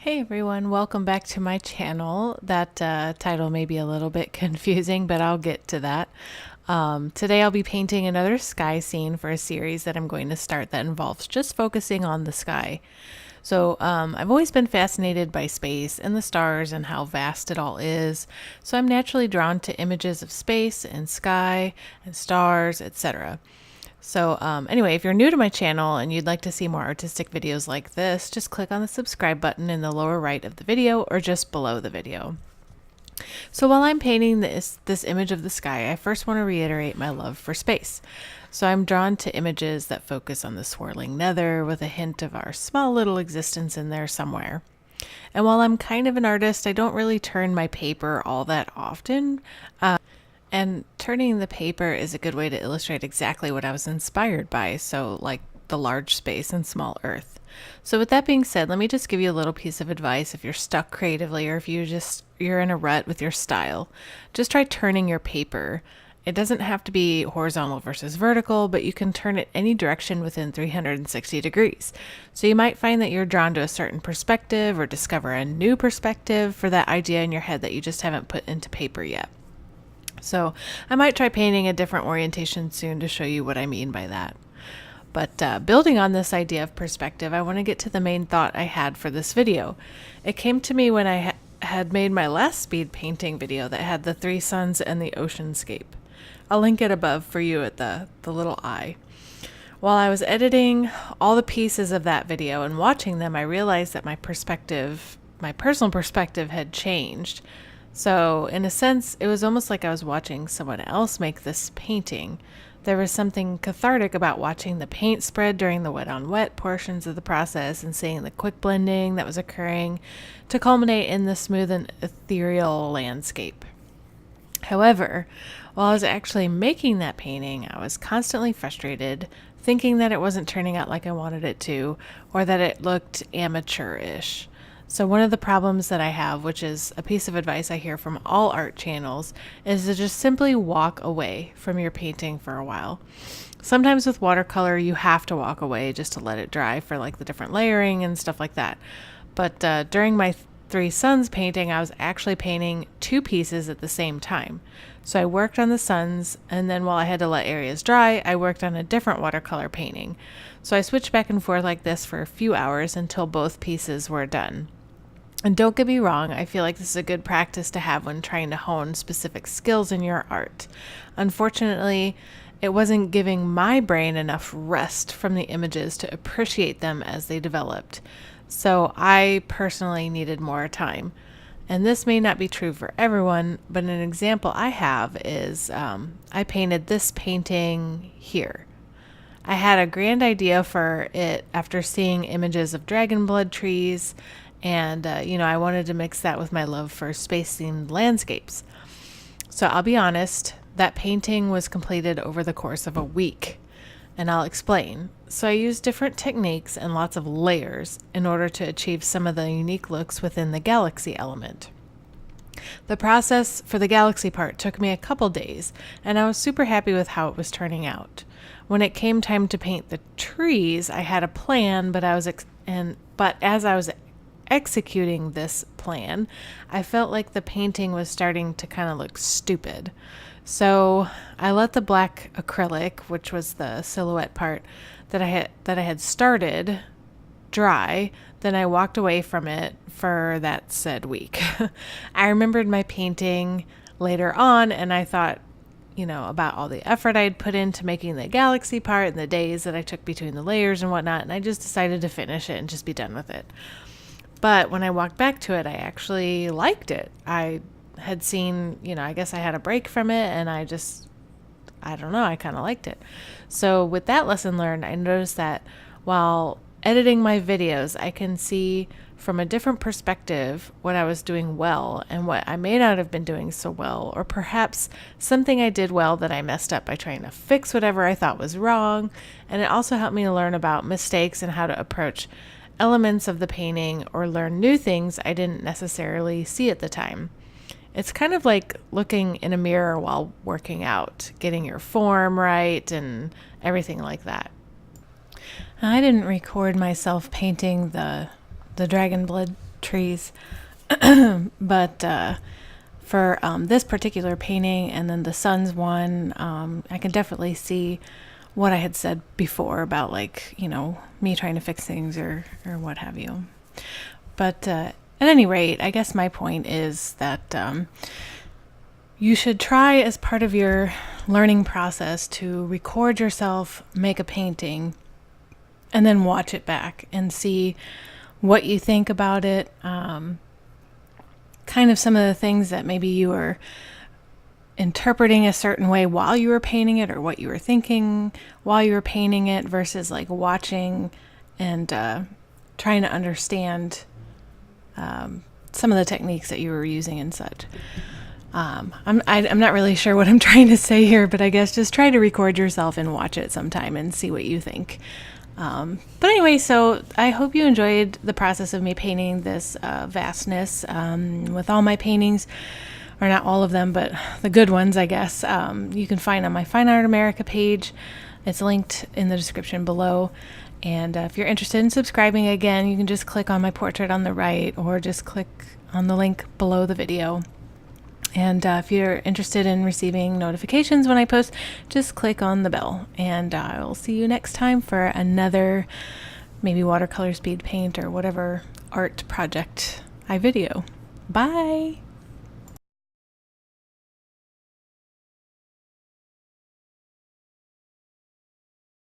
Hey everyone, welcome back to my channel. That title may be a little bit confusing, but I'll get to that. Today I'll be painting another sky scene for a series that I'm going to start that involves just focusing on the sky. So I've always been fascinated by space and the stars and how vast it all is. So I'm naturally drawn to images of space and sky and stars, etc. So anyway, if you're new to my channel and you'd like to see more artistic videos like this, just click on the subscribe button in the lower right of the video or just below the video. So while I'm painting this image of the sky, I first want to reiterate my love for space. So I'm drawn to images that focus on the swirling nether with a hint of our small little existence in there somewhere. And while I'm kind of an artist, I don't really turn my paper all that often. And turning the paper is a good way to illustrate exactly what I was inspired by, so like the large space and small earth. So with that being said, let me just give you a little piece of advice if you're stuck creatively or if you're in a rut with your style. Just try turning your paper. It doesn't have to be horizontal versus vertical, but you can turn it any direction within 360 degrees. So you might find that you're drawn to a certain perspective or discover a new perspective for that idea in your head that you just haven't put into paper yet. So I might try painting a different orientation soon to show you what I mean by that. But building on this idea of perspective, I want to get to the main thought I had for this video. It came to me when I had made my last speed painting video that had the three suns and the oceanscape. I'll link it above for you at the little eye. While I was editing all the pieces of that video and watching them, I realized that my personal perspective had changed. So in a sense, it was almost like I was watching someone else make this painting. There was something cathartic about watching the paint spread during the wet on wet portions of the process and seeing the quick blending that was occurring to culminate in the smooth and ethereal landscape. However, while I was actually making that painting, I was constantly frustrated, thinking that it wasn't turning out like I wanted it to, or that it looked amateurish. So one of the problems that I have, which is a piece of advice I hear from all art channels, is to just simply walk away from your painting for a while. Sometimes with watercolor, you have to walk away just to let it dry for like the different layering and stuff like that. But during my Three Suns painting, I was actually painting two pieces at the same time. So I worked on the suns, and then while I had to let areas dry, I worked on a different watercolor painting. So I switched back and forth like this for a few hours until both pieces were done. And don't get me wrong, I feel like this is a good practice to have when trying to hone specific skills in your art. Unfortunately, it wasn't giving my brain enough rest from the images to appreciate them as they developed. So I personally needed more time. And this may not be true for everyone, but an example I have is I painted this painting here. I had a grand idea for it after seeing images of dragon blood trees. And, I wanted to mix that with my love for space-themed landscapes. So I'll be honest, that painting was completed over the course of a week. And I'll explain. So I used different techniques and lots of layers in order to achieve some of the unique looks within the galaxy element. The process for the galaxy part took me a couple days, and I was super happy with how it was turning out. When it came time to paint the trees, I had a plan, but as I was executing this plan, I felt like the painting was starting to kind of look stupid. So I let the black acrylic, which was the silhouette part that I had started, dry. Then I walked away from it for that said week. I remembered my painting later on, and I thought, about all the effort I'd put into making the galaxy part and the days that I took between the layers and whatnot, and I just decided to finish it and just be done with it. But when I walked back to it, I actually liked it. I had seen, I guess I had a break from it, and I don't know, I kind of liked it. So with that lesson learned, I noticed that while editing my videos, I can see from a different perspective what I was doing well and what I may not have been doing so well, or perhaps something I did well that I messed up by trying to fix whatever I thought was wrong. And it also helped me to learn about mistakes and how to approach elements of the painting or learn new things I didn't necessarily see at the time. It's kind of like looking in a mirror while working out, getting your form right and everything like that. I didn't record myself painting the dragon blood trees. But for this particular painting and then the sun's one, I can definitely see what I had said before about, like, you know, me trying to fix things or what have you. But at any rate, I guess my point is that you should try, as part of your learning process, to record yourself make a painting and then watch it back and see what you think about it. Kind of some of the things that maybe you were interpreting a certain way while you were painting it, or what you were thinking while you were painting it, versus like watching and trying to understand some of the techniques that you were using and such. I'm not really sure what I'm trying to say here, but I guess just try to record yourself and watch it sometime and see what you think. But anyway, so I hope you enjoyed the process of me painting this vastness with all my paintings, or not all of them, but the good ones, I guess. You can find on my Fine Art America page. It's linked in the description below. And if you're interested in subscribing, again, you can just click on my portrait on the right, or just click on the link below the video. And if you're interested in receiving notifications when I post, just click on the bell. And I'll see you next time for another maybe watercolor speed paint or whatever art project I video. Bye!